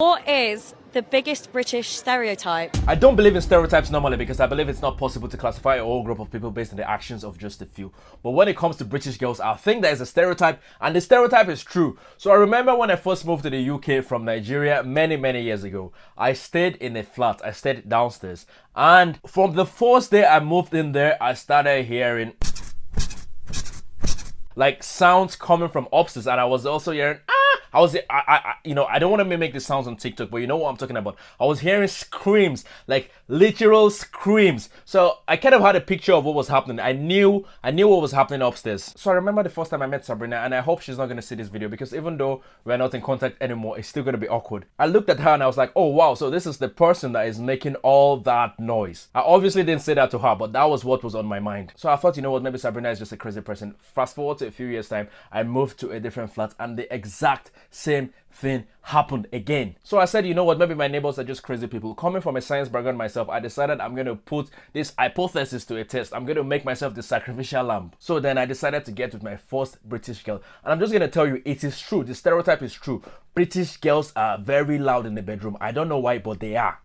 What is the biggest British stereotype? I don't believe in stereotypes normally because I believe it's not possible to classify a whole group of people based on the actions of just a few. But when it comes to British girls, I think there is a stereotype, and the stereotype is true. So I remember when I first moved to the UK from Nigeria many years ago, I stayed in a flat. I stayed downstairs. And from the first day I moved in there, I started hearing like sounds coming from upstairs, and I was also hearing I don't want to mimic the sounds on TikTok, but you know what I'm talking about. I was hearing screams, like literal screams. So I kind of had a picture of what was happening. I knew what was happening upstairs. So I remember the first time I met Sabrina, and I hope she's not going to see this video because even though we're not in contact anymore, it's still going to be awkward. I looked at her and I was like, oh wow, so this is the person that is making all that noise. I obviously didn't say that to her, but that was what was on my mind. So I thought, you know what, maybe Sabrina is just a crazy person. Fast forward to a few years time, I moved to a different flat and the exact same thing happened again. So I said, you know what, maybe my neighbors are just crazy people. Coming from a science background myself, I decided I'm going to put this hypothesis to a test. I'm going to make myself the sacrificial lamb. So then I decided to get with my first British girl. And I'm just going to tell you, it is true. The stereotype is true. British girls are very loud in the bedroom. I don't know why, but they are.